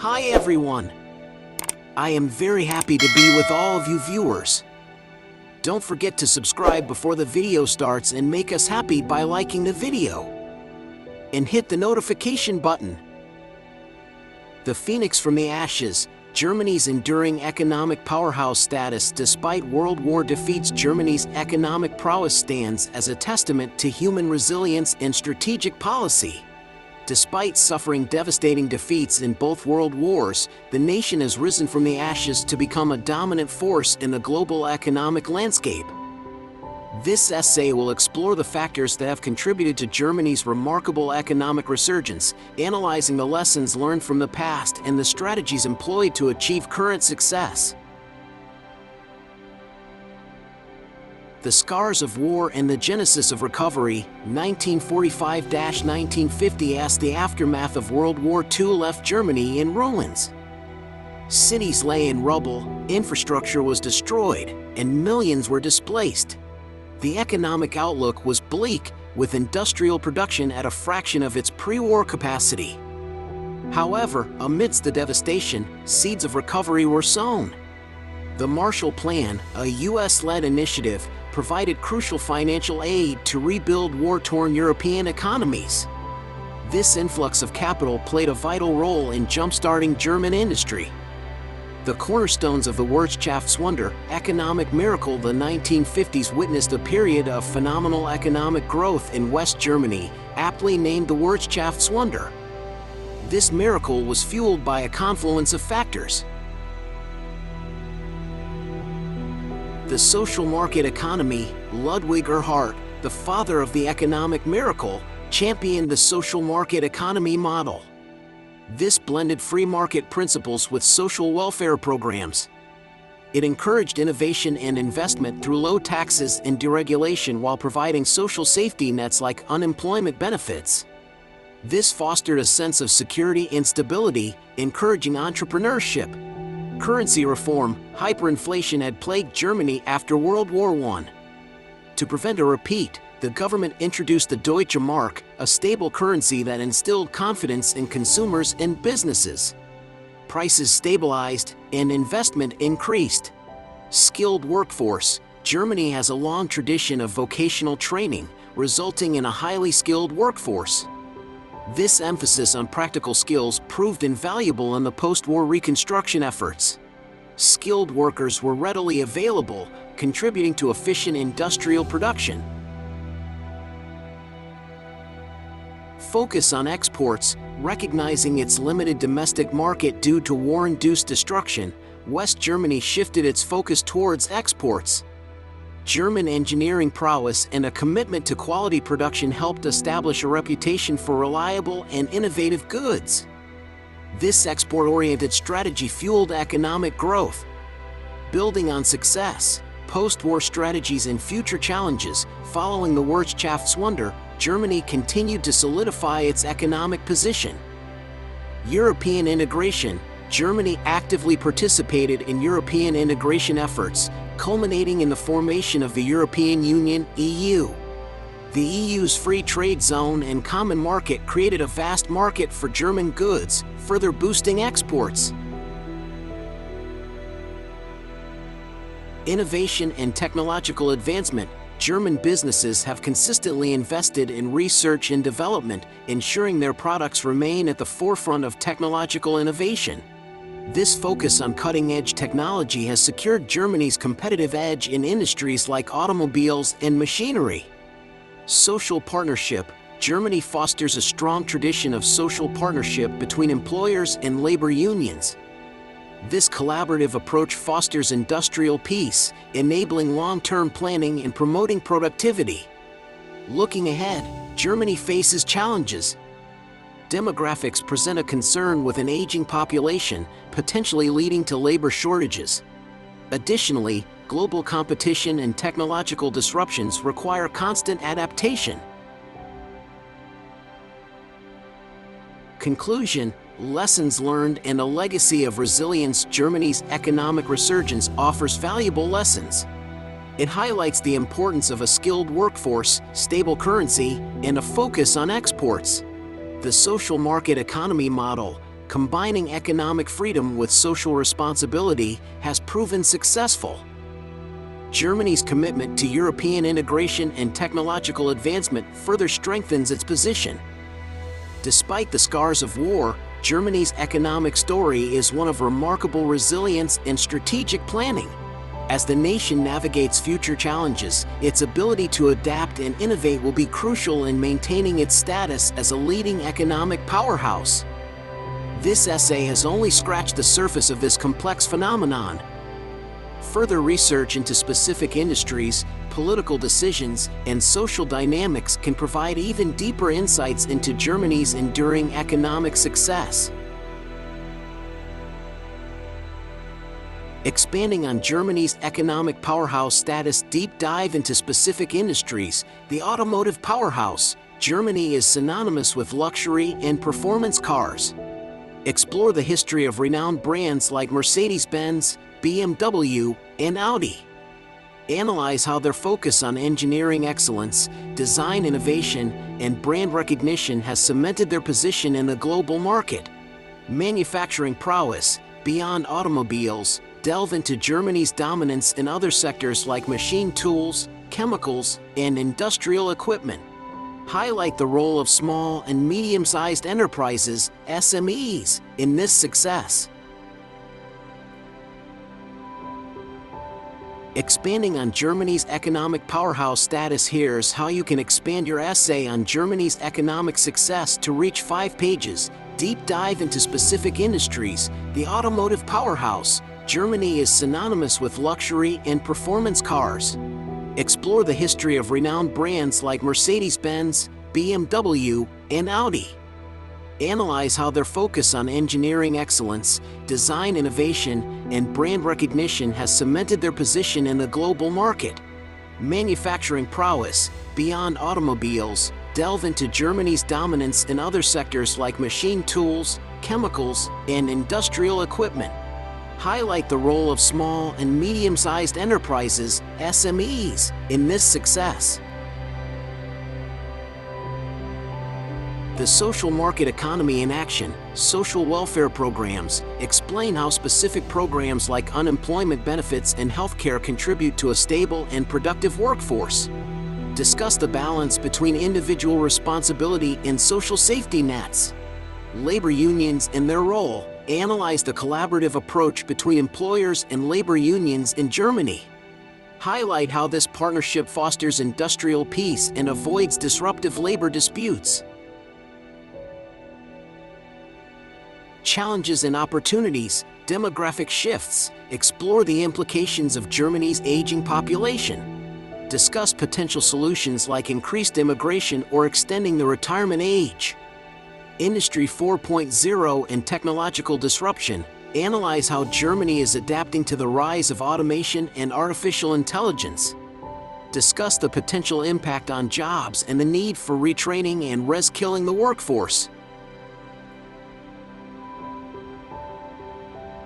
Hi everyone! I am very happy to be with all of you viewers. Don't forget to subscribe before the video starts and make us happy by liking the video. And hit the notification button. The phoenix from the ashes, Germany's enduring economic powerhouse status despite World War defeats. Germany's economic prowess stands as a testament to human resilience and strategic policy. Despite suffering devastating defeats in both world wars, the nation has risen from the ashes to become a dominant force in the global economic landscape. This essay will explore the factors that have contributed to Germany's remarkable economic resurgence, analyzing the lessons learned from the past and the strategies employed to achieve current success. The Scars of War and the Genesis of Recovery, 1945–1950. As the aftermath of World War II left Germany in ruins. Cities lay in rubble, infrastructure was destroyed, and millions were displaced. The economic outlook was bleak, with industrial production at a fraction of its pre-war capacity. However, amidst the devastation, seeds of recovery were sown. The Marshall Plan, a US-led initiative, provided crucial financial aid to rebuild war-torn European economies. This influx of capital played a vital role in jump-starting German industry. The cornerstones of the Wirtschaftswunder, economic miracle. The 1950s witnessed a period of phenomenal economic growth in West Germany, aptly named the Wirtschaftswunder. This miracle was fueled by a confluence of factors. The social market economy. Ludwig Erhard, the father of the economic miracle, championed the social market economy model. This blended free market principles with social welfare programs. It encouraged innovation and investment through low taxes and deregulation while providing social safety nets like unemployment benefits. This fostered a sense of security and stability, encouraging entrepreneurship. Currency reform. Hyperinflation had plagued Germany after World War I. To prevent a repeat, the government introduced the Deutsche Mark, a stable currency that instilled confidence in consumers and businesses. Prices stabilized, and investment increased. Skilled workforce. Germany has a long tradition of vocational training, resulting in a highly skilled workforce. This emphasis on practical skills proved invaluable in the post-war reconstruction efforts. Skilled workers were readily available, contributing to efficient industrial production. Focus on exports. Recognizing its limited domestic market due to war-induced destruction, West Germany shifted its focus towards exports. German engineering prowess and a commitment to quality production helped establish a reputation for reliable and innovative goods. This export-oriented strategy fueled economic growth. Building on success, post-war strategies and future challenges. Following the Wirtschaftswunder, Germany continued to solidify its economic position. European integration. Germany actively participated in European integration efforts, culminating in the formation of the European Union (EU). The EU's free trade zone and common market created a vast market for German goods, further boosting exports. Innovation and technological advancement. German businesses have consistently invested in research and development, ensuring their products remain at the forefront of technological innovation. This focus on cutting-edge technology has secured Germany's competitive edge in industries like automobiles and machinery. Social partnership. Germany fosters a strong tradition of social partnership between employers and labor unions. This collaborative approach fosters industrial peace, enabling long-term planning and promoting productivity. Looking ahead, Germany faces challenges. Demographics present a concern with an aging population, potentially leading to labor shortages. Additionally, global competition and technological disruptions require constant adaptation. Conclusion. Lessons learned and a legacy of resilience. Germany's economic resurgence offers valuable lessons. It highlights the importance of a skilled workforce, stable currency, and a focus on exports. The social market economy model, combining economic freedom with social responsibility has proven successful. Germany's commitment to European integration and technological advancement further strengthens its position. Despite the scars of war, Germany's economic story is one of remarkable resilience and strategic planning. As the nation navigates future challenges, its ability to adapt and innovate will be crucial in maintaining its status as a leading economic powerhouse. This essay has only scratched the surface of this complex phenomenon. Further research into specific industries, political decisions, and social dynamics can provide even deeper insights into Germany's enduring economic success. Expanding on Germany's economic powerhouse status, deep dive into specific industries. The automotive powerhouse, Germany is synonymous with luxury and performance cars. Explore the history of renowned brands like Mercedes-Benz, BMW, and Audi. Analyze how their focus on engineering excellence, design innovation, and brand recognition has cemented their position in the global market. Manufacturing prowess, beyond automobiles, delve into Germany's dominance in other sectors like machine tools, chemicals, and industrial equipment. Highlight the role of small and medium-sized enterprises, SMEs, in this success. Expanding on Germany's economic powerhouse status. Here's how you can expand your essay on Germany's economic success to reach 5 pages. Deep dive into specific industries. The automotive powerhouse, Germany is synonymous with luxury and performance cars. Explore the history of renowned brands like Mercedes-Benz, BMW, and Audi. Analyze how their focus on engineering excellence, design innovation, and brand recognition has cemented their position in the global market. Manufacturing prowess, beyond automobiles, delve into Germany's dominance in other sectors like machine tools, chemicals, and industrial equipment. Highlight the role of small and medium-sized enterprises, SMEs, in this success. The social market economy in action. Social welfare programs. Explain how specific programs like unemployment benefits and healthcare contribute to a stable and productive workforce. Discuss the balance between individual responsibility and social safety nets. Labor unions and their role. Analyze the collaborative approach between employers and labor unions in Germany. Highlight how this partnership fosters industrial peace and avoids disruptive labor disputes. Challenges and opportunities. Demographic shifts. Explore the implications of Germany's aging population. Discuss potential solutions like increased immigration or extending the retirement age. Industry 4.0 and technological disruption. Analyze how Germany is adapting to the rise of automation and artificial intelligence. Discuss the potential impact on jobs and the need for retraining and reskilling the workforce.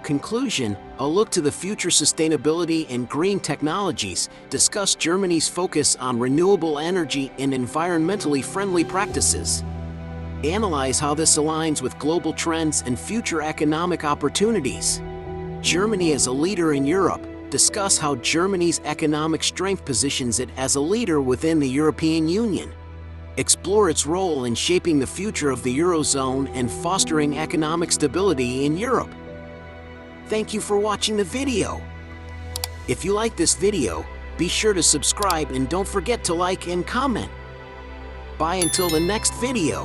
Conclusion, a look to the future sustainability and green technologies. Discuss Germany's focus on renewable energy and environmentally friendly practices. Analyze how this aligns with global trends and future economic opportunities. Germany as a leader in Europe. Discuss how Germany's economic strength positions it as a leader within the European Union. Explore its role in shaping the future of the Eurozone and fostering economic stability in Europe. Thank you for watching the video. If you like this video, be sure to subscribe and don't forget to like and comment. Bye until the next video.